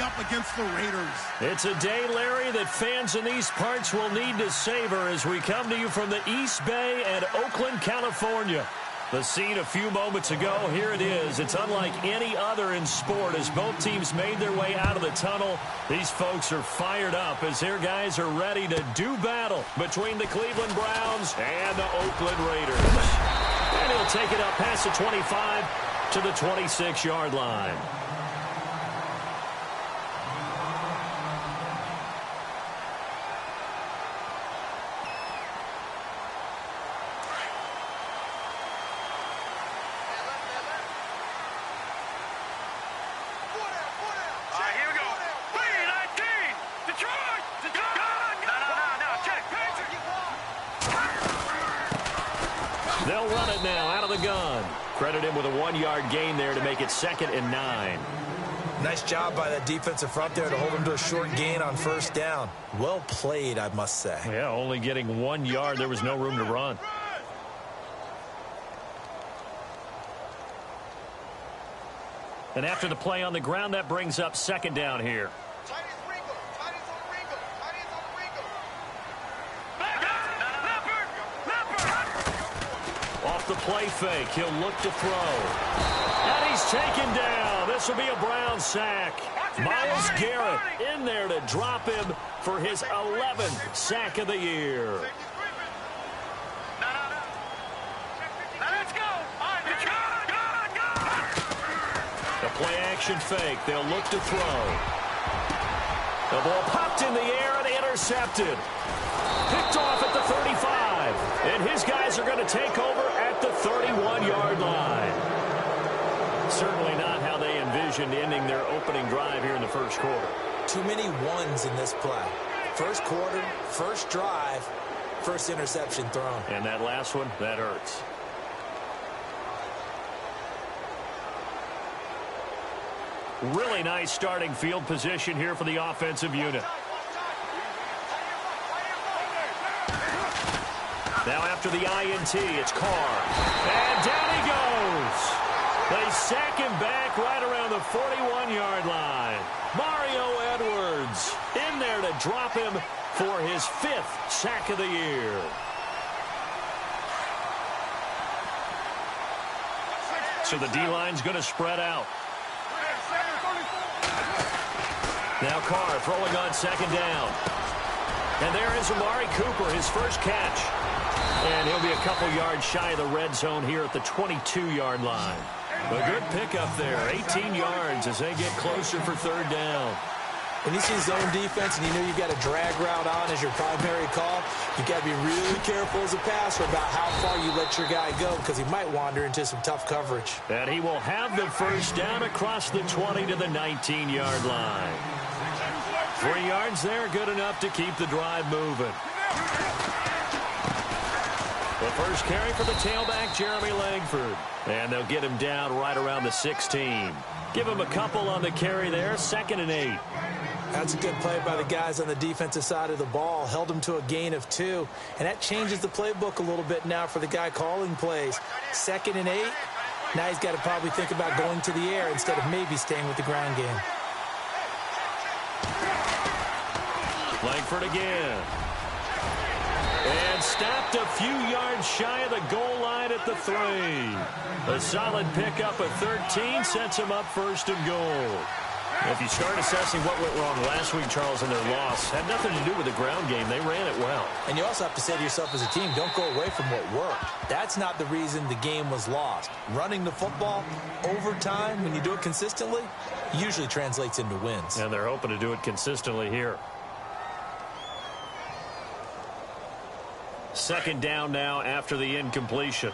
up against the Raiders. It's a day, Larry, that fans in these parts will need to savor as we come to you from the East Bay and Oakland, California. The scene a few moments ago, here it is. It's unlike any other in sport as both teams made their way out of the tunnel. These folks are fired up as their guys are ready to do battle between the Cleveland Browns and the Oakland Raiders. And he'll take it up past the 25 to the 26-yard line. They'll run it now out of the gun. Credit him with a 1-yard gain there to make it 2nd and 9. Nice job by that defensive front there to hold him to a short gain on first down. Well played, I must say. Yeah, only getting 1 yard. There was no room to run. And after the play on the ground, that brings up 2nd down here. Off the play fake, he'll look to throw. And he's taken down. This will be a Brown sack. Myles Garrett in there to drop him for his 11th sack of the year. The play action fake. They'll look to throw. The ball popped in the air and intercepted. Picked off at the 35. And his guys are going to take over at the 31-yard line. Certainly not how they envisioned ending their opening drive here in the first quarter. Too many ones in this play. First quarter, first drive, first interception thrown. And that last one, that hurts. Really nice starting field position here for the offensive unit. Now after the INT, it's Carr. And down he goes. They sack him back right around the 41-yard line. Mario Edwards in there to drop him for his 5th sack of the year. So the D-line's going to spread out. Now Carr throwing on 2nd down. And there is Amari Cooper, his first catch. And he'll be a couple yards shy of the red zone here at the 22-yard line. A good pickup there, 18 yards as they get closer for 3rd down. When you see zone defense and you know you've got a drag route on as your primary call, you've got to be really careful as a passer about how far you let your guy go because he might wander into some tough coverage. And he will have the first down across the 20 to the 19-yard line. 3 yards there, good enough to keep the drive moving. The first carry for the tailback, Jeremy Langford. And they'll get him down right around the 16. Give him a couple on the carry there, 2nd and 8. That's a good play by the guys on the defensive side of the ball. Held him to a gain of 2. And that changes the playbook a little bit now for the guy calling plays. 2nd and 8. Now he's got to probably think about going to the air instead of maybe staying with the ground game. Langford again. And stopped a few yards shy of the goal line at the 3. A solid pickup of 13 sets him up 1st and goal. If you start assessing what went wrong last week, Charles, in their loss, had nothing to do with the ground game. They ran it well. And you also have to say to yourself as a team, don't go away from what worked. That's not the reason the game was lost. Running the football over time, when you do it consistently, usually translates into wins. And they're hoping to do it consistently here. 2nd down now after the incompletion.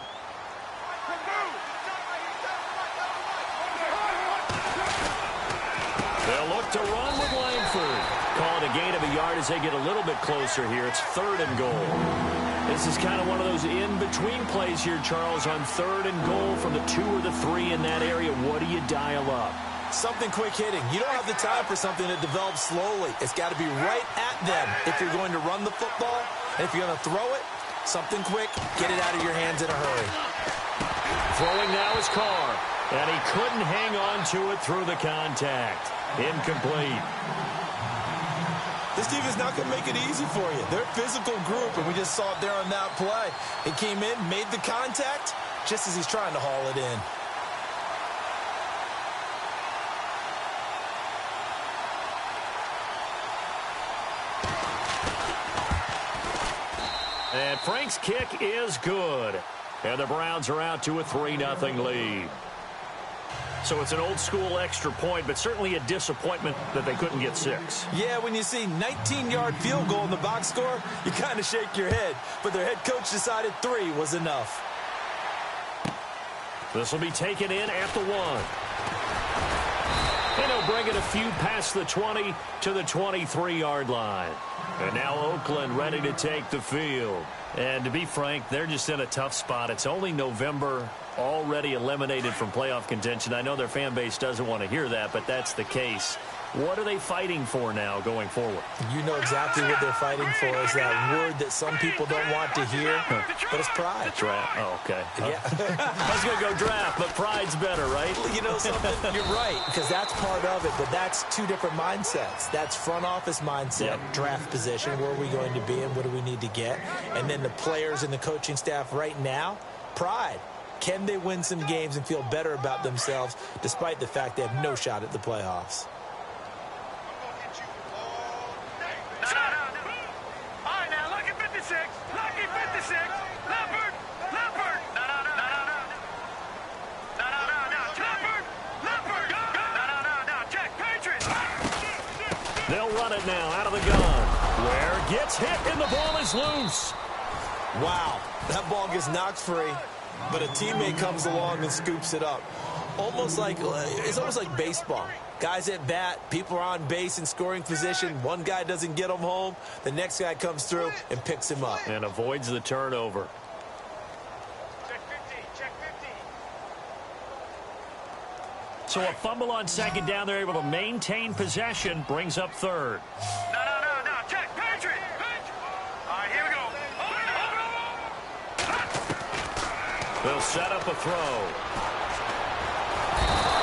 They'll look to run with Langford. Call it a gain of a yard as they get a little bit closer here. It's 3rd and goal. This is kind of one of those in-between plays here, Charles, on 3rd and goal from the 2 or the 3 in that area. What do you dial up? Something quick hitting. You don't have the time for something that develops slowly. It's got to be right at them if you're going to run the football. And if you're going to throw it, something quick, get it out of your hands in a hurry. Throwing now is Carr. And he couldn't hang on to it through the contact. Incomplete. This defense is not going to make it easy for you. They're a physical group, and we just saw it there on that play. He came in, made the contact, just as he's trying to haul it in. And Frank's kick is good. And the Browns are out to a 3-0 lead. So it's an old-school extra point, but certainly a disappointment that they couldn't get 6. Yeah, when you see 19-yard field goal in the box score, you kind of shake your head. But their head coach decided 3 was enough. This will be taken in at the 1. And he'll bring it a few past the 20 to the 23-yard line. And now Oakland ready to take the field. And to be frank, they're just in a tough spot. It's only November, already eliminated from playoff contention. I know their fan base doesn't want to hear that, but that's the case. What are they fighting for now going forward? You know exactly what they're fighting for is that word that some people don't want to hear, but it's pride. Draft. Oh, okay. Yeah. I was going to go draft, but pride's better, right? Well, you know something? You're right, because that's part of it, but that's 2 different mindsets. That's front office mindset, draft position, where are we going to be and what do we need to get? And then the players and the coaching staff right now, pride. Can they win some games and feel better about themselves despite the fact they have no shot at the playoffs? They'll run it now out of the gun. Ware gets hit and the ball is loose. Wow, that ball gets knocked free, but a teammate comes along and scoops it up. It's almost like baseball. Guys at bat, people are on base in scoring position. One guy doesn't get him home. The next guy comes through and picks him up. And avoids the turnover. So a fumble on second down. They're able to maintain possession. Brings up third. No. Check. Patriot. All right, here we go. They'll set up a throw.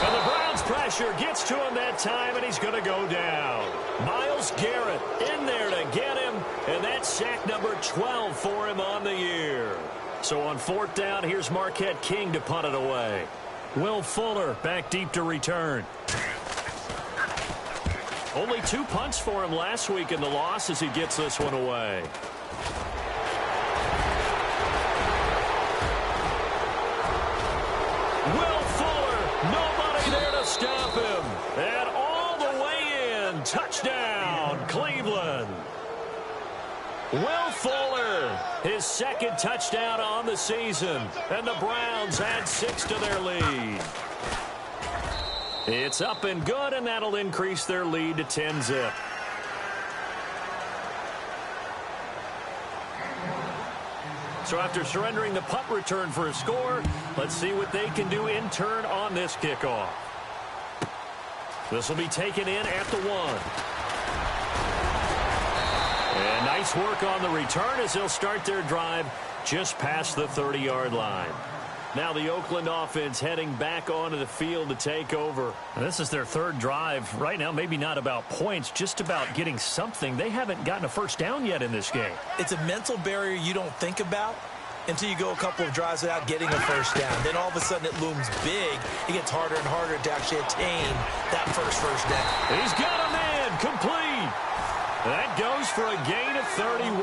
And the Browns pressure gets to him that time, and he's going to go down. Myles Garrett in there to get him, and that's sack number 12 for him on the year. So on 4th down, here's Marquette King to punt it away. Will Fuller back deep to return. Only 2 punts for him last week in the loss as he gets this one away. Will Fuller, nobody there to stop him. And all the way in, touchdown, Cleveland. Will Fuller, his 2nd touchdown on the season, and the Browns add 6 to their lead. It's up and good, and that'll increase their lead to 10-zip. So after surrendering the punt return for a score, let's see what they can do in turn on this kickoff. This will be taken in at the 1. And nice work on the return as they'll start their drive just past the 30-yard line. Now the Oakland offense heading back onto the field to take over. And this is their 3rd drive. Right now, maybe not about points, just about getting something. They haven't gotten a first down yet in this game. It's a mental barrier you don't think about until you go a couple of drives without getting a first down. Then all of a sudden it looms big. It gets harder and harder to actually attain that first down. He's got a man complete. That goes for a gain of 31.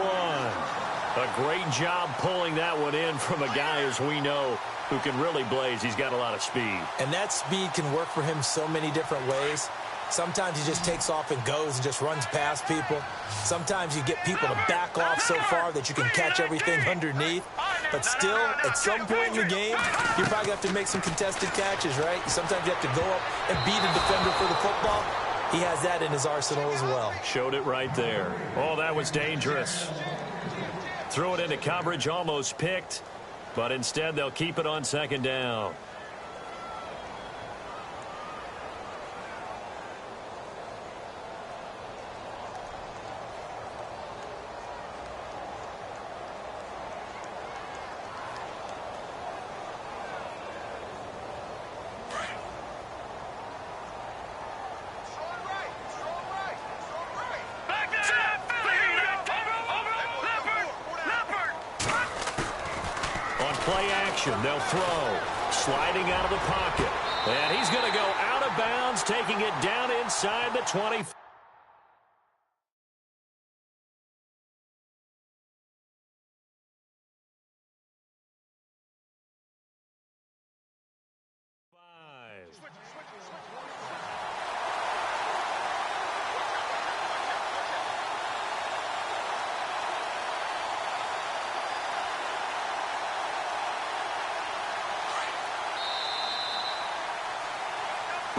A great job pulling that one in from a guy, as we know, who can really blaze. He's got a lot of speed. And that speed can work for him so many different ways. Sometimes he just takes off and goes and just runs past people. Sometimes you get people to back off so far that you can catch everything underneath. But still, at some point in the game, you probably have to make some contested catches, right? Sometimes you have to go up and beat a defender for the football. He has that in his arsenal as well. Showed it right there. Oh, that was dangerous. Threw it into coverage, almost picked. But instead, they'll keep it on 2nd down. formation. They'll throw. Sliding out of the pocket. And he's going to go out of bounds, taking it down inside the 20.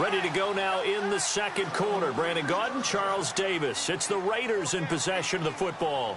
Ready to go now in the second quarter. Brandon Gaudin, Charles Davis. It's the Raiders in possession of the football.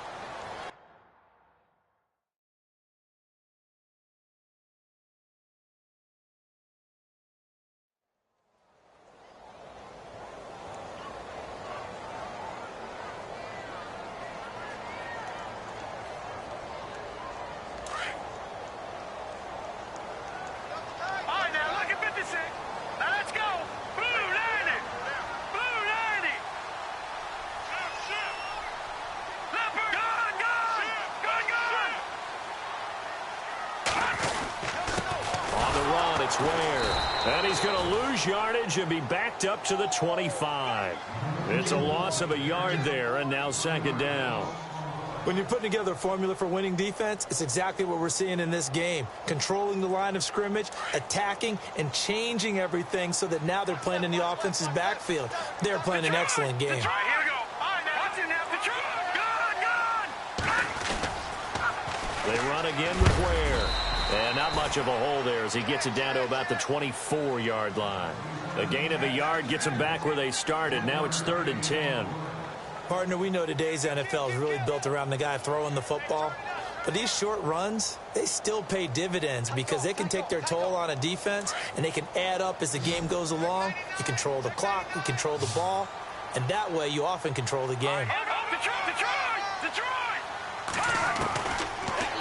And he's going to lose yardage and be backed up to the 25. It's a loss of a yard there, and now second down. When you're putting together a formula for winning defense, it's exactly what we're seeing in this game. Controlling the line of scrimmage, attacking, and changing everything so that now they're playing in the offense's backfield. They're playing an excellent game. Here we go. They run again with Ware. And not much of a hole there as he gets it down to about the 24-yard line. A gain of a yard gets them back where they started. Now it's 3rd and 10. Partner, we know today's NFL is really built around the guy throwing the football. But these short runs, they still pay dividends because they can take their toll on a defense and they can add up as the game goes along. You control the clock, you control the ball, and that way you often control the game.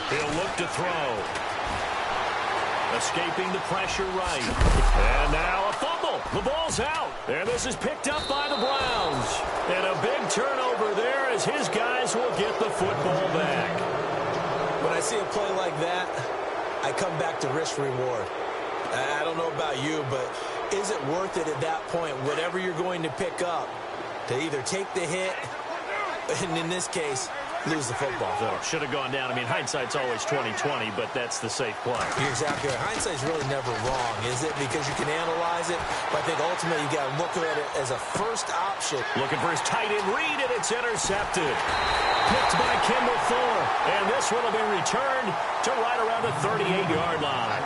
He'll look to throw. Escaping the pressure right. And now a fumble. The ball's out. And this is picked up by the Browns. And a big turnover there as his guys will get the football back. When I see a play like that, I come back to risk reward. I don't know about you, but is it worth it at that point, whatever you're going to pick up, to either take the hit, and in this case, lose the football? So should have gone down. I mean, hindsight's always 20/20, but that's the safe play. You're exactly right. Hindsight's really never wrong, is it? Because you can analyze it, but I think ultimately you got to look at it as a first option. Looking for his tight end read, and it's intercepted. Picked by Kendall Thorne, and this one will be returned to right around the 38-yard line.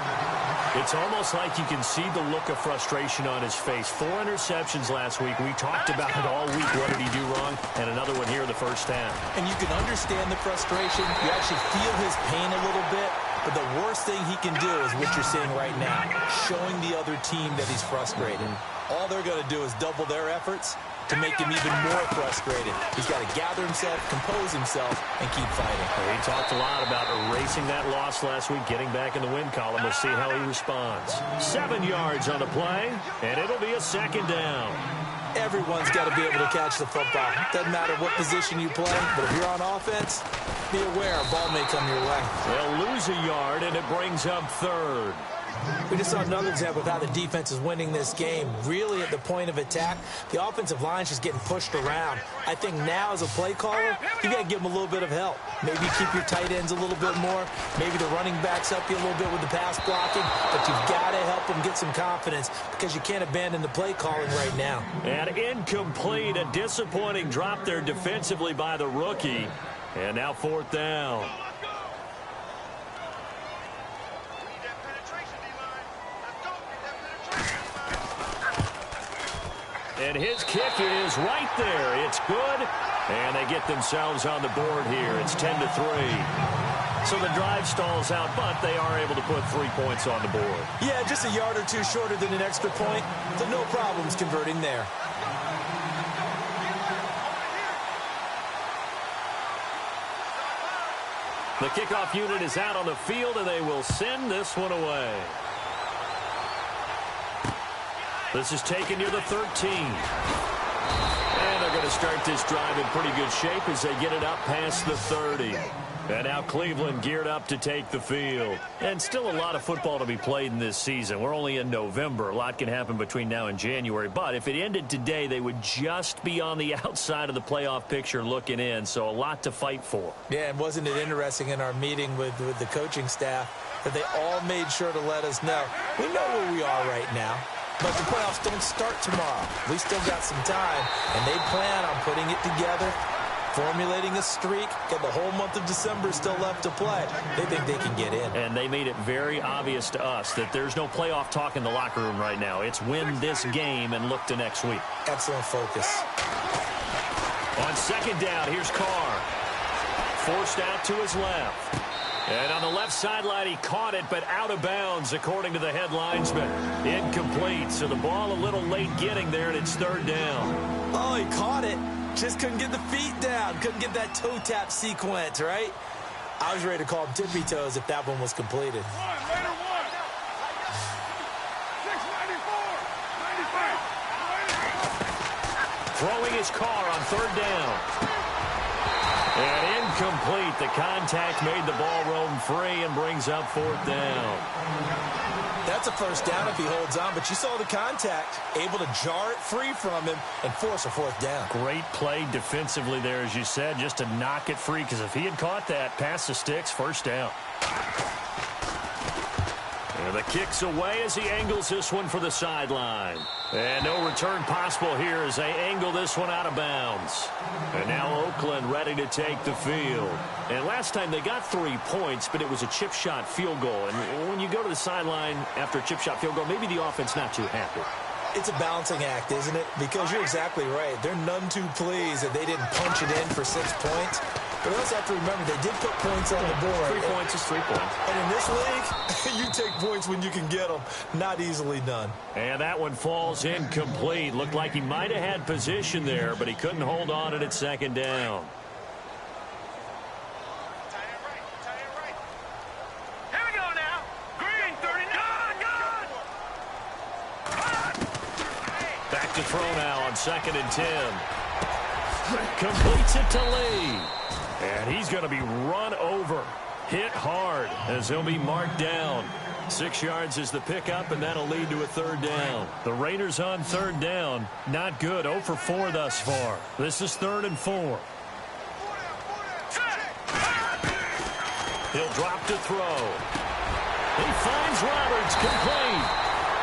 It's almost like you can see the look of frustration on his face. 4 interceptions last week. We talked about it all week. What did he do wrong? And another one here in the first half. And you can understand the frustration. You actually feel his pain a little bit. But the worst thing he can do is what you're seeing right now, showing the other team that he's frustrated. All they're going to do is double their efforts to make him even more frustrated. He's got to gather himself, compose himself, and keep fighting. He talked a lot about erasing that loss last week, getting back in the win column. We'll see how he responds. 7 yards on the play, and it'll be a second down. Everyone's got to be able to catch the football. Doesn't matter what position you play, but if you're on offense, be aware a ball may come your way. They'll lose a yard, and it brings up 3rd. We just saw another example of how the defense is winning this game. Really at the point of attack, the offensive line's just getting pushed around. I think now as a play caller, you got to give them a little bit of help. Maybe keep your tight ends a little bit more. Maybe the running backs help you a little bit with the pass blocking. But you've got to help them get some confidence because you can't abandon the play calling right now. And incomplete, a disappointing drop there defensively by the rookie. And now 4th down. And his kick is right there. It's good. And they get themselves on the board here. It's 10-3. So the drive stalls out, but they are able to put 3 points on the board. Yeah, just a yard or two shorter than an extra point. So no problems converting there. The kickoff unit is out on the field, and they will send this one away. This is taken near the 13. And they're going to start this drive in pretty good shape as they get it up past the 30. And now Cleveland geared up to take the field. And still a lot of football to be played in this season. We're only in November. A lot can happen between now and January. But if it ended today, they would just be on the outside of the playoff picture looking in. So a lot to fight for. Yeah, and wasn't it interesting in our meeting with the coaching staff that they all made sure to let us know, we know where we are right now, but the playoffs don't start tomorrow. We still got some time, and they plan on putting it together, formulating a streak, got the whole month of December still left to play. They think they can get in. And they made it very obvious to us that there's no playoff talk in the locker room right now. It's win this game and look to next week. Excellent focus. On second down, here's Carr. Forced out to his left. And on the left sideline, he caught it, but out of bounds, according to the head linesman. Incomplete, so the ball a little late getting there, and it's third down. Oh, he caught it. Just couldn't get the feet down. Couldn't get that toe tap sequence, right? I was ready to call him tippy toes if that one was completed. Throwing his Carr on third down. And incomplete. The contact made the ball roam free and brings up fourth down. That's a first down if he holds on, but you saw the contact. Able to jar it free from him and force a fourth down. Great play defensively there, as you said, just to knock it free, because if he had caught that, past the sticks, first down. And the kick's away as he angles this one for the sideline. And no return possible here as they angle this one out of bounds. And now Oakland ready to take the field. And last time they got 3 points, but it was a chip shot field goal. And when you go to the sideline after a chip shot field goal, maybe the offense not too happy. It's a balancing act, isn't it? Because you're exactly right. They're none too pleased that they didn't punch it in for 6 points. But we also have to remember they did put points on the board. 3 points is 3 points. And in this league, you take points when you can get them. Not easily done. And that one falls incomplete. Looked like he might have had position there, but he couldn't hold on at second down. Here we go now. Green, 39. Back to throw now on 2nd and 10. Completes it to Lee. And he's going to be run over. Hit hard as he'll be marked down. 6 yards is the pickup, and that'll lead to a third down. The Raiders on third down. Not good. 0 for 4 thus far. This is 3rd and 4. He'll drop to throw. He finds Roberts, complete.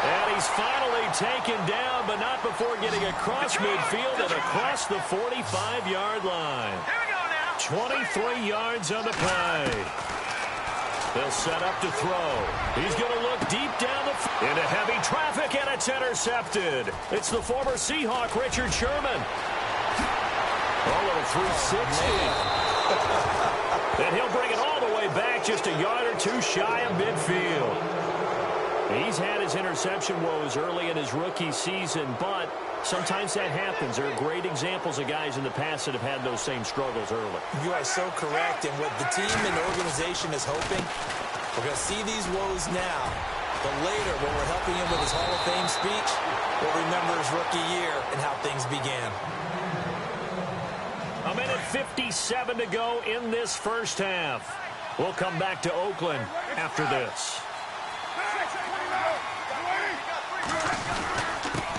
And he's finally taken down, but not before getting across midfield and across the 45-yard line. 23 yards on the play. They'll set up to throw. He's going to look deep down the into heavy traffic, and it's intercepted. It's the former Seahawk, Richard Sherman. A little 360. And he'll bring it all the way back just a yard or two shy of midfield. He's had his interception woes early in his rookie season, but sometimes that happens. There are great examples of guys in the past that have had those same struggles early. You are so correct. And what the team and organization is hoping, we're going to see these woes now. But later, when we're helping him with his Hall of Fame speech, we'll remember his rookie year and how things began. 1:57 to go in this first half. We'll come back to Oakland after this.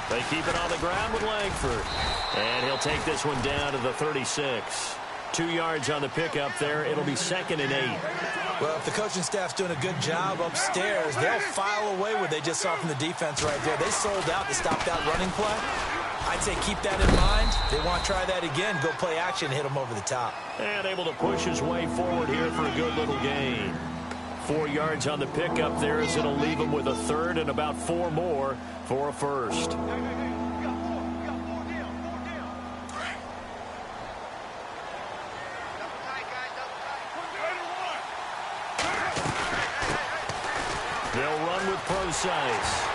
They keep it on the ground with Langford. And he'll take this one down to the 36. 2 yards on the pickup there. It'll be 2nd and 8. Well, if the coaching staff's doing a good job upstairs, they'll file away what they just saw from the defense right there. They sold out to stop that running play. I'd say keep that in mind. They want to try that again. Go play action, hit them over the top. And able to push his way forward here for a good little gain. 4 yards on the pickup there as it'll leave him with a third and about 4 more for a first. They'll run with Procise.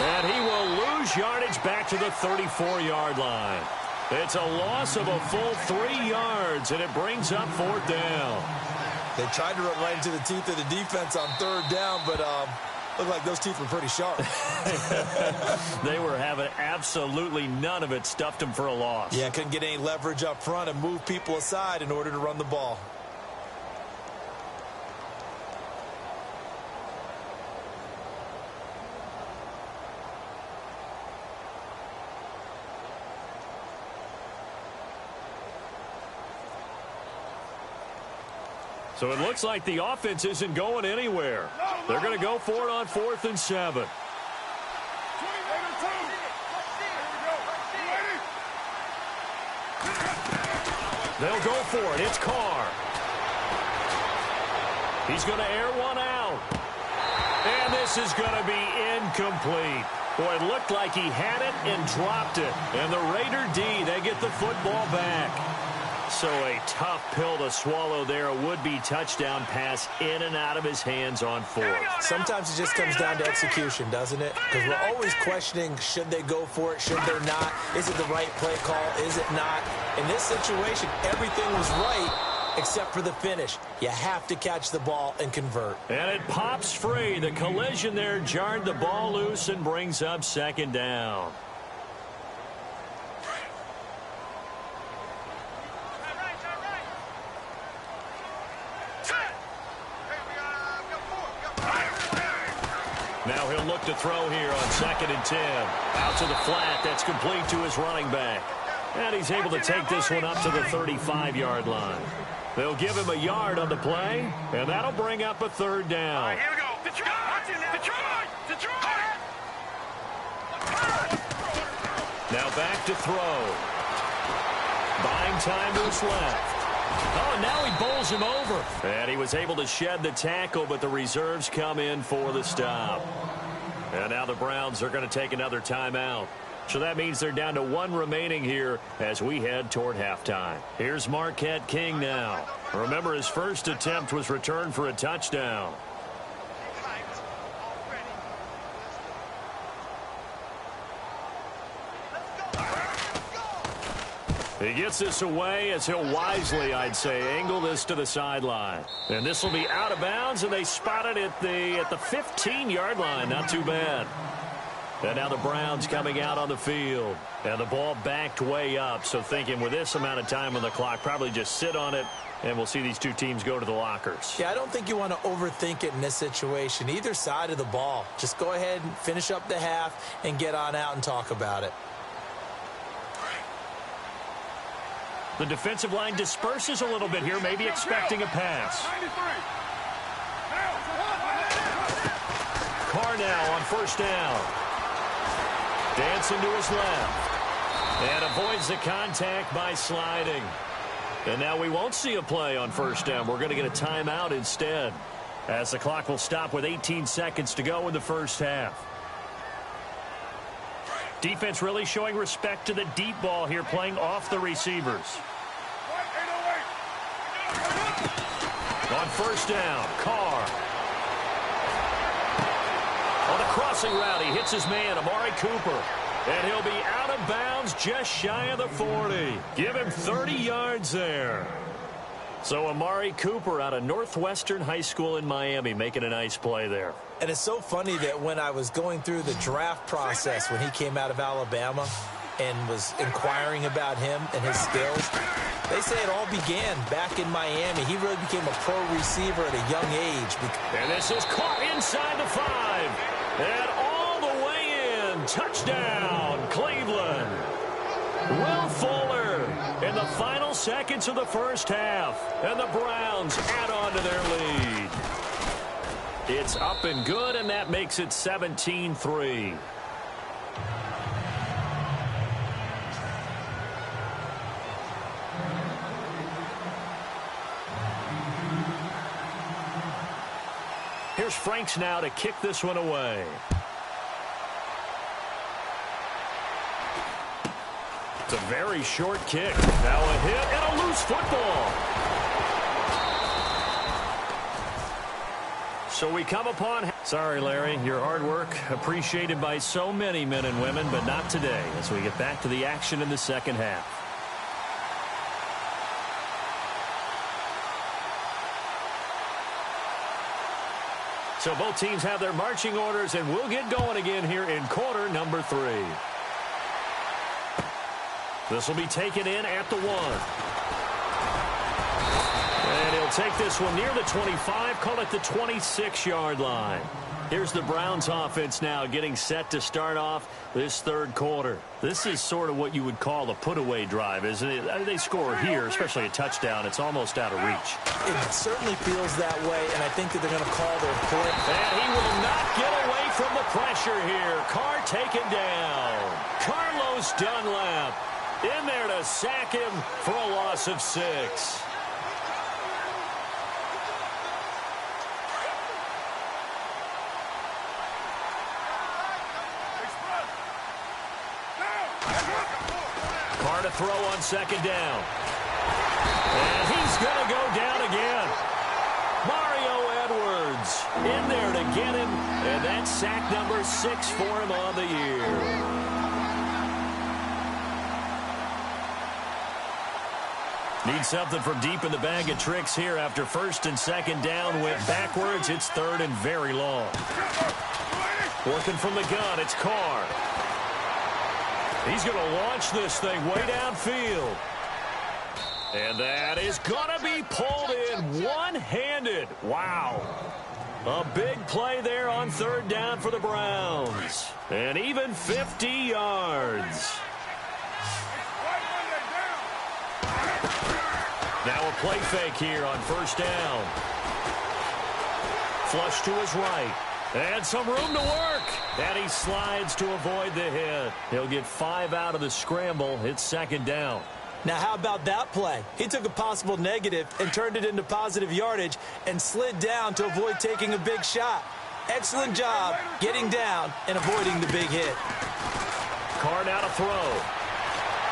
And he will lose yardage back to the 34-yard line. It's a loss of a full 3 yards, and it brings up 4th down. They tried to run right into the teeth of the defense on 3rd down, but Looked like those teeth were pretty sharp. They were having absolutely none of it. Stuffed him for a loss. Yeah, couldn't get any leverage up front and move people aside in order to run the ball. So it looks like the offense isn't going anywhere. They're going to go for it on 4th and 7. They'll go for it. It's Carr. He's going to air one out. And this is going to be incomplete. Boy, it looked like he had it and dropped it. And the Raider D, they get the football back. So a tough pill to swallow there. A would-be touchdown pass in and out of his hands on 4th. Sometimes it just comes down to execution, doesn't it? Because we're always questioning, should they go for it, should they not? Is it the right play call? Is it not? In this situation, everything was right except for the finish. You have to catch the ball and convert. And it pops free. The collision there jarred the ball loose and brings up 2nd down. Now he'll look to throw here on 2nd and 10. Out to the flat. That's complete to his running back. And he's able to take this one up to the 35-yard line. They'll give him a yard on the play, and that'll bring up a 3rd down. All right, here we go. Detroit! Now back to throw. Buying time to his left. Oh, now he bowls him over. And he was able to shed the tackle, but the reserves come in for the stop. And now the Browns are going to take another timeout. So that means they're down to 1 remaining here as we head toward halftime. Here's Marquette King now. Remember, his first attempt was returned for a touchdown. He gets this away as he'll wisely, I'd say, angle this to the sideline. And this will be out of bounds, and they spot it at the 15-yard line. Not too bad. And now the Browns coming out on the field. And the ball backed way up. So thinking with this amount of time on the clock, probably just sit on it, and we'll see these two teams go to the lockers. Yeah, I don't think you want to overthink it in this situation. Either side of the ball. Just go ahead and finish up the half and get on out and talk about it. The defensive line disperses a little bit here, maybe expecting a pass. Carr now on 1st down. Dancing to his left. And avoids the contact by sliding. And now we won't see a play on 1st down. We're going to get a timeout instead, as the clock will stop with 18 seconds to go in the first half. Defense really showing respect to the deep ball here, playing off the receivers. On 1st down, Carr. On a crossing route, he hits his man, Amari Cooper. And he'll be out of bounds just shy of the 40. Give him 30 yards there. So Amari Cooper out of Northwestern High School in Miami making a nice play there. And it's so funny that when I was going through the draft process when he came out of Alabama and was inquiring about him and his skills, they say it all began back in Miami. He really became a pro receiver at a young age. And this is caught inside the 5. And all the way in. Touchdown, Cleveland. Will Fuller in the final seconds of the first half. And the Browns add on to their lead. It's up and good, and that makes it 17-3. Here's Franks now to kick this one away. It's a very short kick. Now a hit and a loose football. So we come upon... Sorry, Larry, your hard work appreciated by so many men and women, but not today as we get back to the action in the second half. So both teams have their marching orders, and we'll get going again here in quarter number 3. This will be taken in at the 1. And he'll take this one near the 25, call it the 26-yard line. Here's the Browns offense now getting set to start off this third quarter. This is sort of what you would call a put-away drive, isn't it? I mean, they score here, especially a touchdown. It's almost out of reach. It certainly feels that way, and I think that they're going to call their play. And he will not get away from the pressure here. Carr taken down. Carlos Dunlap in there to sack him for a loss of 6. Carr to throw on second down. And he's going to go down again. Mario Edwards in there to get him, and that's sack number 6 for him on the year. Need something from deep in the bag of tricks here after first and second down went backwards. It's third and very long. Working from the gun, it's Carr. He's going to launch this thing way downfield. And that is going to be pulled in one-handed. Wow. A big play there on third down for the Browns. And even 50 yards. Now a play fake here on first down. Flush to his right. And some room to work. And he slides to avoid the hit. He'll get 5 out of the scramble. It's second down. Now, how about that play? He took a possible negative and turned it into positive yardage and slid down to avoid taking a big shot. Excellent job getting down and avoiding the big hit. Carr now to throw.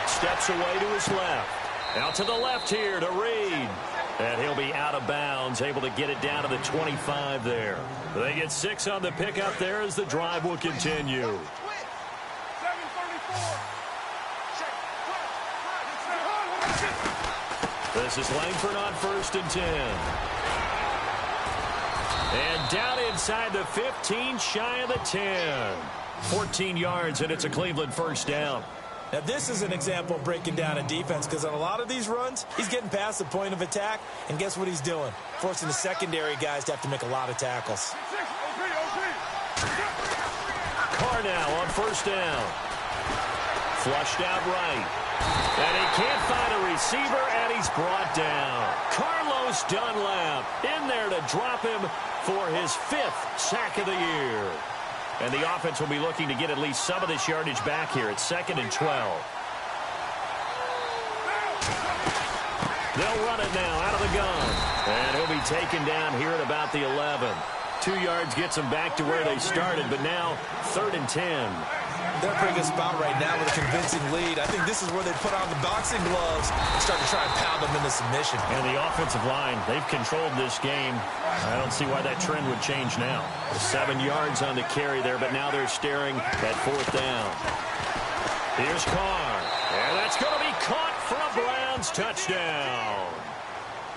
Steps away to his left. Out to the left here to Reed. And he'll be out of bounds, able to get it down to the 25 there. They get 6 on the pickup there as the drive will continue. This is Langford on first and 10. And down inside the 15, shy of the 10. 14 yards, and it's a Cleveland first down. Now, this is an example of breaking down a defense because on a lot of these runs, he's getting past the point of attack, and guess what he's doing? Forcing the secondary guys to have to make a lot of tackles. Carr now on first down. Flushed out right. And he can't find a receiver, and he's brought down. Carlos Dunlap in there to drop him for his 5th sack of the year. And the offense will be looking to get at least some of this yardage back here. It's second and 12. They'll run it now out of the gun. And he'll be taken down here at about the 11. 2 yards gets them back to where they started, but now third and 10. They're in a pretty good spot right now with a convincing lead. I think this is where they put on the boxing gloves and start to try and pound them into submission. And the offensive line, they've controlled this game. I don't see why that trend would change now. 7 yards on the carry there, but now they're staring at fourth down. Here's Carr. And that's going to be caught for a Browns touchdown.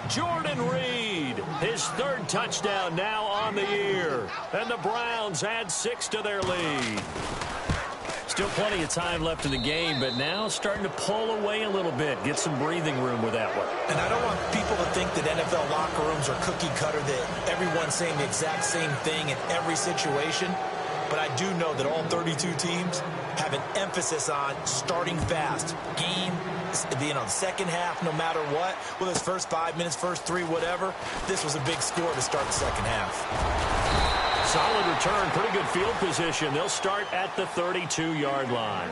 Jordan Reed, his 3rd touchdown now on the year. And the Browns add 6 to their lead. Still plenty of time left in the game, but now starting to pull away a little bit. Get some breathing room with that one. And I don't want people to think that NFL locker rooms are cookie cutter, that everyone's saying the exact same thing in every situation. But I do know that all 32 teams have an emphasis on starting fast. Game, the second half, no matter what. Whether it's first 5 minutes, first 3, whatever. This was a big score to start the second half. Solid return, pretty good field position. They'll start at the 32-yard line.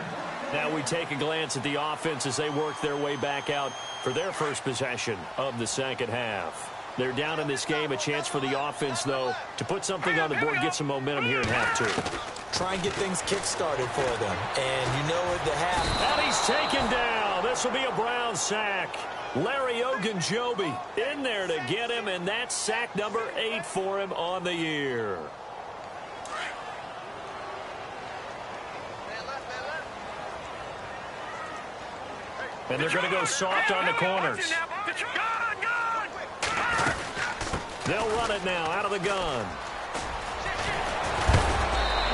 Now we take a glance at the offense as they work their way back out for their first possession of the second half. They're down in this game. A chance for the offense, though, to put something on the board, get some momentum here in half 2. Try and get things kick-started for them. And you know at the half. And he's taken down. This will be a Brown sack. Larry Ogunjobi in there to get him, and that's sack number 8 for him on the year. And they're going to go soft on the corners. They'll run it now out of the gun.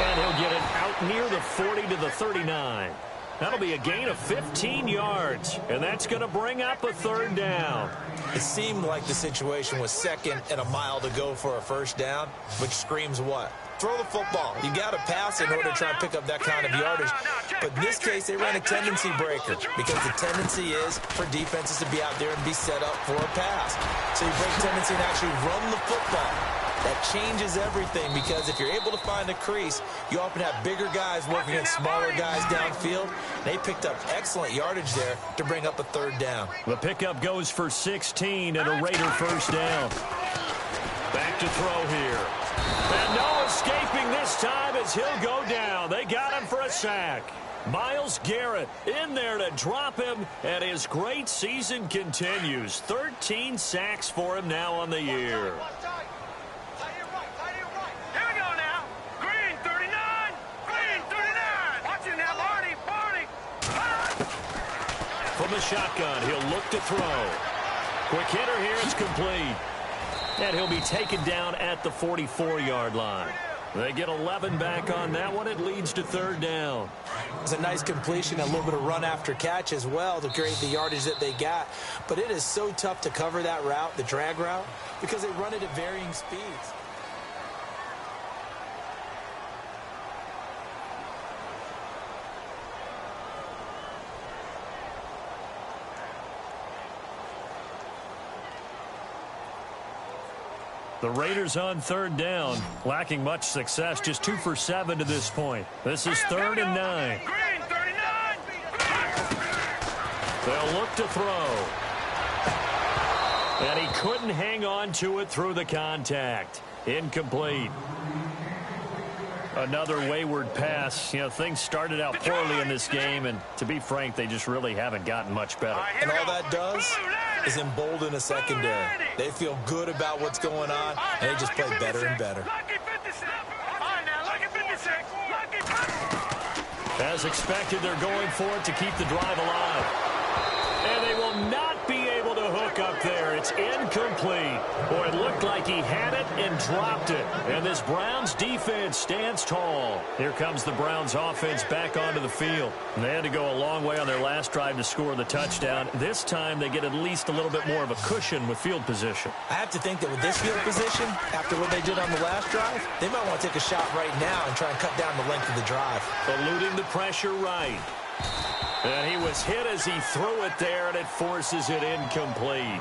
And he'll get it out near the 40 to the 39. That'll be a gain of 15 yards, and that's going to bring up a third down. It seemed like the situation was second and a mile to go for a first down, which screams what? Throw the football. You got to pass in order to try and pick up that kind of yardage. But in this case, they ran a tendency breaker because the tendency is for defenses to be out there and be set up for a pass. So you break tendency and actually run the football. That changes everything because if you're able to find a crease, you often have bigger guys working against smaller guys downfield. They picked up excellent yardage there to bring up a third down. The pickup goes for 16 and a Raider first down. Back to throw here. And no escaping this time as he'll go down. They got him for a sack. Myles Garrett in there to drop him, and his great season continues. 13 sacks for him now on the year. From the shotgun, he'll look to throw. Quick hitter here, it's complete. And he'll be taken down at the 44-yard line. They get 11 back on that one. It leads to third down. It's a nice completion, a little bit of run after catch as well to create the yardage that they got. But it is so tough to cover that route, the drag route, because they run it at varying speeds. The Raiders on third down, lacking much success, just 2 for 7 to this point. This is 3rd and 9. They'll look to throw. And he couldn't hang on to it through the contact. Incomplete. Another wayward pass. You know, things started out poorly in this game, and to be frank, they just really haven't gotten much better. And all that does is embolden a secondary. They feel good about what's going on, and they just play better and better. As expected, they're going for it to keep the drive alive. And they will not be able to hook up there. It's incomplete. Boy, it looked like he had it and dropped it. And this Browns defense stands tall. Here comes the Browns offense back onto the field. And they had to go a long way on their last drive to score the touchdown. This time they get at least a little bit more of a cushion with field position. I have to think that with this field position, after what they did on the last drive, they might want to take a shot right now and try and cut down the length of the drive. Eluding the pressure right. And he was hit as he threw it there, and it forces it incomplete.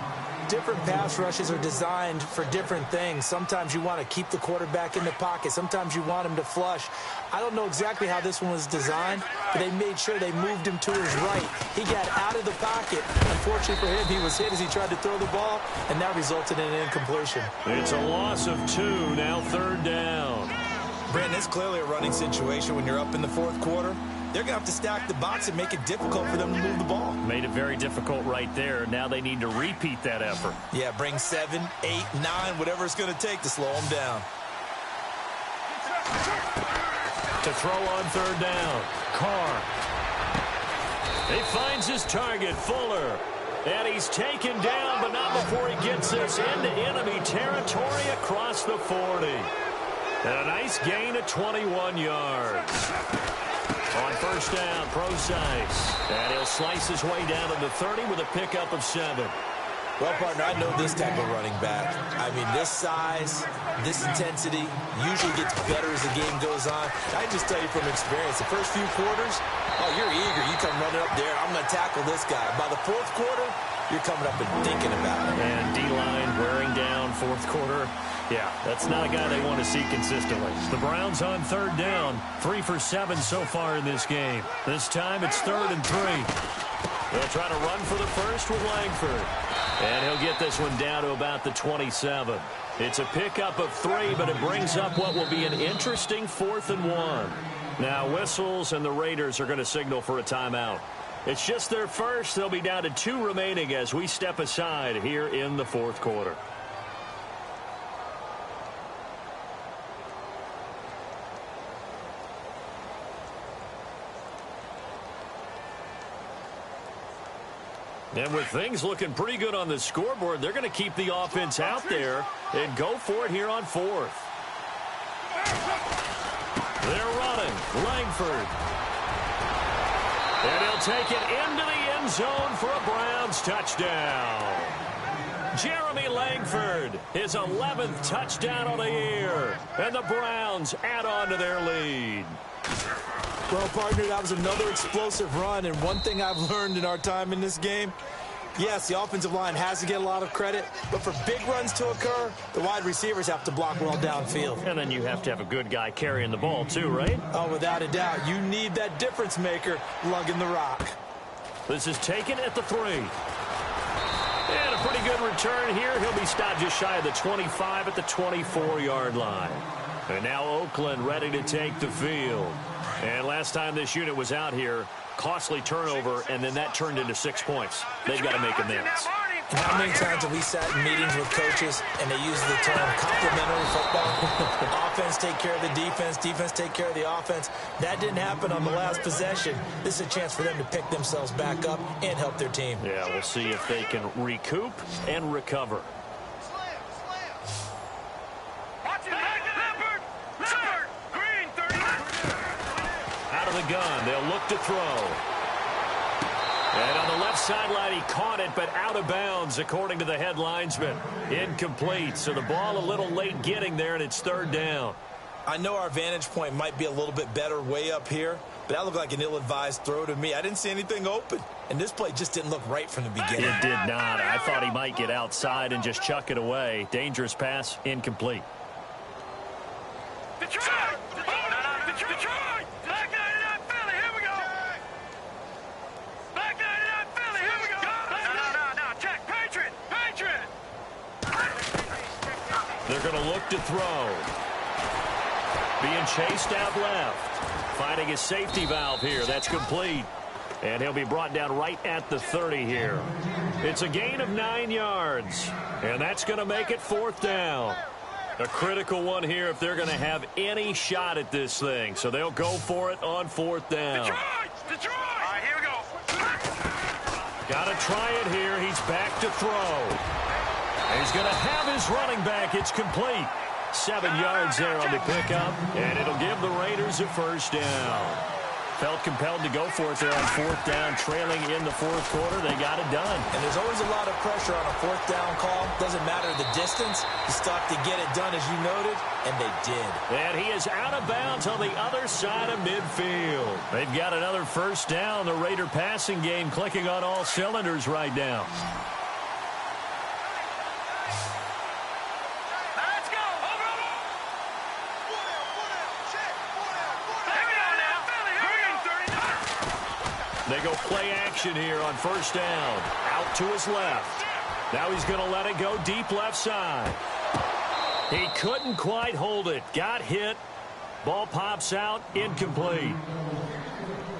Different pass rushes are designed for different things. Sometimes you want to keep the quarterback in the pocket. Sometimes you want him to flush. I don't know exactly how this one was designed, but they made sure they moved him to his right. He got out of the pocket. Unfortunately for him, he was hit as he tried to throw the ball, and that resulted in an incompletion. It's a loss of 2, now third down. Brandon, it's clearly a running situation when you're up in the fourth quarter. They're going to have to stack the box and make it difficult for them to move the ball. Made it very difficult right there. Now they need to repeat that effort. Yeah, bring 7, 8, 9, whatever it's going to take to slow them down. To throw on third down, Carr. He finds his target, Fuller. And he's taken down, but not before he gets this into enemy territory across the 40. And a nice gain of 21 yards. On first down, Procise. And he'll slice his way down to the 30 with a pickup of 7. Well, partner, I know this type of running back. I mean, this size, this intensity usually gets better as the game goes on. I can just tell you from experience, the first few quarters, oh, you're eager. You come running up there, I'm going to tackle this guy. By the fourth quarter, you're coming up and thinking about it. And D-line wearing down fourth quarter. Yeah, that's not a guy they want to see consistently. The Browns on third down, 3 for 7 so far in this game. This time it's 3rd and 3. They'll try to run for the first with Langford. And he'll get this one down to about the 27. It's a pickup of 3, but it brings up what will be an interesting 4th and 1. Now whistles, and the Raiders are going to signal for a timeout. It's just their first. They'll be down to 2 remaining as we step aside here in the fourth quarter. And with things looking pretty good on the scoreboard, they're going to keep the offense out there and go for it here on 4th. They're running. Langford. And he'll take it into the end zone for a Browns touchdown. Jeremy Langford, his 11th touchdown on the year. And the Browns add on to their lead. Well, partner, that was another explosive run. And one thing I've learned in our time in this game, yes, the offensive line has to get a lot of credit, but for big runs to occur, the wide receivers have to block well downfield. And then you have to have a good guy carrying the ball too, right? Oh, without a doubt. You need that difference maker lugging the rock. This is taken at the 3. And a pretty good return here. He'll be stopped just shy of the 25 at the 24-yard line. And now Oakland ready to take the field. And last time this unit was out here, costly turnover, and then that turned into 6 points. They've got to make amends. And how many times have we sat in meetings with coaches and they use the term complementary football? Offense take care of the defense, defense take care of the offense. That didn't happen on the last possession. This is a chance for them to pick themselves back up and help their team. Yeah, we'll see if they can recoup and recover. Out of the gun, they'll look to throw. And on the left sideline, he caught it, but out of bounds, according to the head linesman. Incomplete, so the ball a little late getting there, and it's 3rd down. I know our vantage point might be a little bit better way up here, but that looked like an ill-advised throw to me. I didn't see anything open, and this play just didn't look right from the beginning. It did not. I thought he might get outside and just chuck it away. Dangerous pass, incomplete. Detroit! Detroit! Black 99 Philly, here we go! Black 99 Philly, here we go! No, check, Patriot! They're going to look to throw. Being chased out left. Finding his safety valve here. That's complete. And he'll be brought down right at the 30 here. It's a gain of 9 yards. And that's going to make it 4th down. A critical one here if they're going to have any shot at this thing. So they'll go for it on 4th down. Detroit! All right, here we go. Got to try it here. He's back to throw. He's going to have his running back. It's complete. 7 yards there on the pickup. And it'll give the Raiders a 1st down. Felt compelled to go for it there on 4th down, trailing in the 4th quarter. They got it done. And there's always a lot of pressure on a 4th down call. Doesn't matter the distance. You still have to get it done, as you noted, and they did. And he is out of bounds on the other side of midfield. They've got another 1st down. The Raider passing game clicking on all cylinders right now. They go play action here on 1st down. Out to his left. Now he's going to let it go deep left side. He couldn't quite hold it. Got hit. Ball pops out. Incomplete.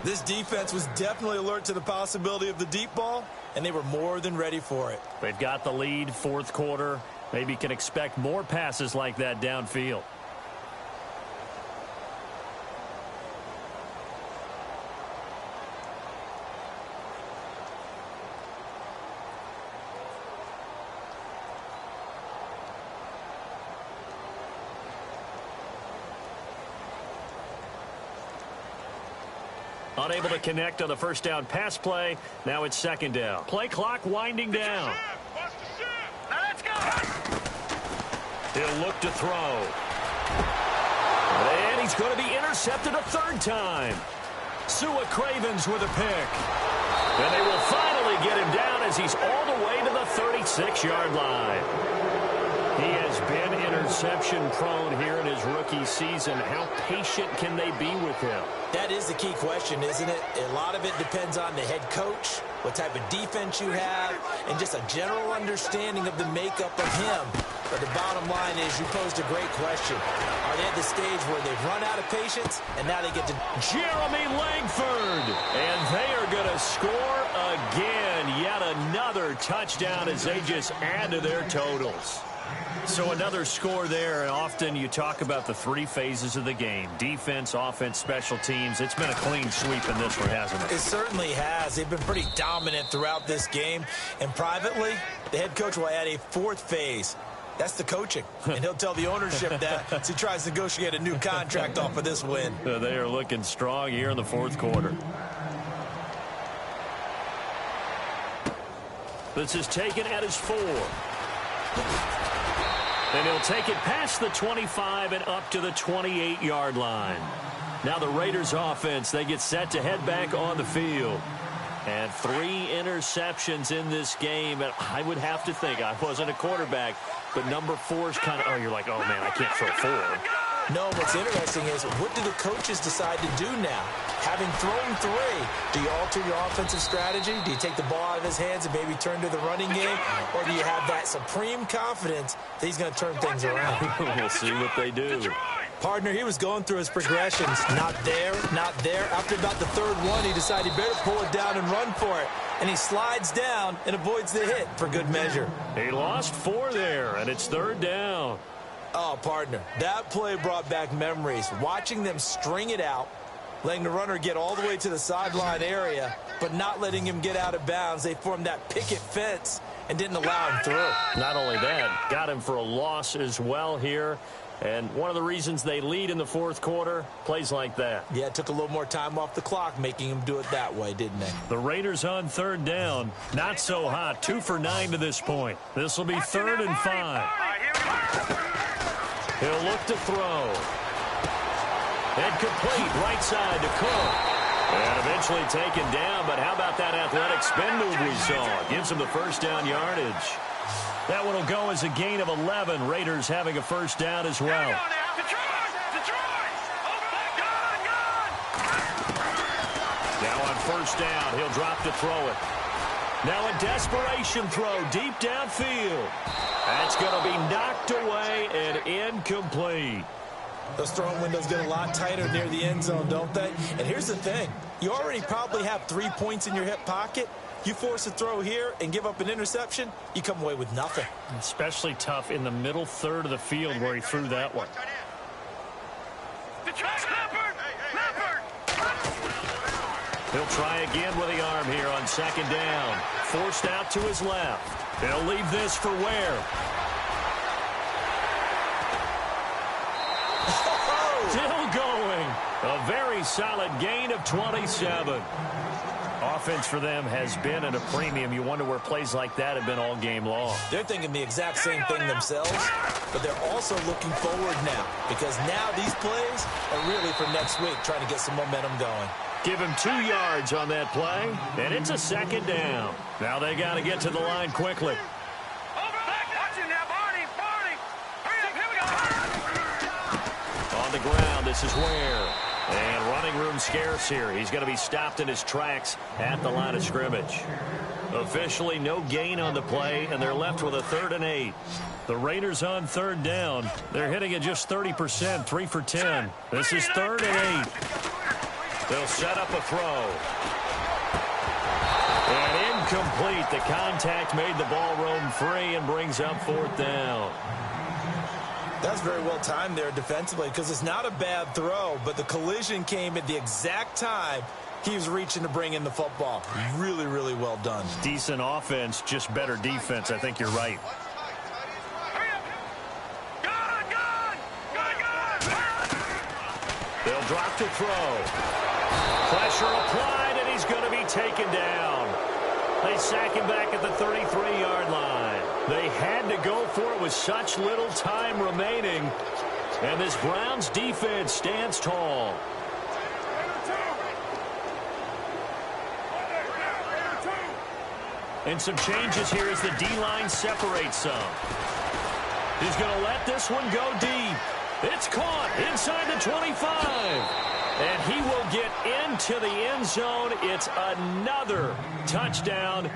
This defense was definitely alert to the possibility of the deep ball, and they were more than ready for it. They've got the lead, 4th quarter. Maybe can expect more passes like that downfield. Unable to connect on the 1st down pass play. Now it's 2nd down. Play clock winding down. Now let's go. He'll look to throw. And he's going to be intercepted a 3rd time. Sua Cravens with a pick. And they will finally get him down as he's all the way to the 36-yard line. He has been interception-prone here in his rookie season. How patient can they be with him? That is the key question, isn't it? A lot of it depends on the head coach, what type of defense you have, and just a general understanding of the makeup of him. But the bottom line is you posed a great question. Are they at the stage where they've run out of patience, and now they get to... Jeremy Langford! And they are going to score again. Yet another touchdown as they just add to their totals. So another score there, and often you talk about the 3 phases of the game. Defense, offense, special teams. It's been a clean sweep in this one, hasn't it? It certainly has. They've been pretty dominant throughout this game. And privately, the head coach will add a 4th phase. That's the coaching. And he'll tell the ownership that as he tries to negotiate a new contract off of this win. They are looking strong here in the fourth quarter. This is taken at his 4. And he'll take it past the 25 and up to the 28-yard line. Now the Raiders offense, they get set to head back on the field. And 3 interceptions in this game. And I would have to think, I wasn't a quarterback, but number 4 is kind of, oh, you're like, oh, man, I can't throw 4. No, what's interesting is, what do the coaches decide to do now? Having thrown 3, do you alter your offensive strategy? Do you take the ball out of his hands and maybe turn to the running game? Or do you have that supreme confidence that he's going to turn things around? We'll see what they do. Partner, he was going through his progressions. Not there, not there. After about the 3rd one, he decided he better pull it down and run for it. And he slides down and avoids the hit for good measure. He lost 4 there, and it's 3rd down. Oh, partner, that play brought back memories. Watching them string it out, letting the runner get all the way to the sideline area, but not letting him get out of bounds. They formed that picket fence and didn't allow him through. Not only that, got him for a loss as well here. And one of the reasons they lead in the fourth quarter, plays like that. Yeah, it took a little more time off the clock, making him do it that way, didn't it? The Raiders on 3rd down. Not so hot. 2 for 9 to this point. This will be 3rd and 5. He'll look to throw. And complete right side to Cook. And eventually taken down, but how about that athletic spin move we saw? Gives him the first down yardage. That one will go as a gain of 11. Raiders having a first down as well. Now on first down, he'll drop to throw it. Now a desperation throw deep downfield. That's going to be knocked away and incomplete. Those throwing windows get a lot tighter near the end zone, don't they? And here's the thing. You already probably have 3 points in your hip pocket. You force a throw here and give up an interception, you come away with nothing. Especially tough in the middle third of the field where he threw that one. He'll try again with the arm here on 2nd down. Forced out to his left. They'll leave this for Ware. Still going. A very solid gain of 27. Offense for them has been at a premium. You wonder where plays like that have been all game long. They're thinking the exact same thing themselves, but they're also looking forward now, because now these plays are really for next week, trying to get some momentum going. Give him 2 yards on that play, and it's a 2nd down. Now they got to get to the line quickly. On the ground, this is Ware. And running room scarce here. He's going to be stopped in his tracks at the line of scrimmage. Officially no gain on the play, and they're left with a 3rd and 8. The Raiders on 3rd down. They're hitting at just 30%, 3 for 10. This is 3rd and 8. They'll set up a throw. And incomplete. The contact made the ball roam free and brings up 4th down. That's very well timed there defensively, because it's not a bad throw, but the collision came at the exact time he was reaching to bring in the football. Really, really well done. Decent offense, just better defense. I think you're right. They'll drop to throw. Pressure applied, and he's going to be taken down. They sack him back at the 33-yard line. They had to go for it with such little time remaining. And this Browns defense stands tall. And some changes here as the D-line separates some. He's going to let this one go deep. It's caught inside the 25. And he will get into the end zone. It's another touchdown.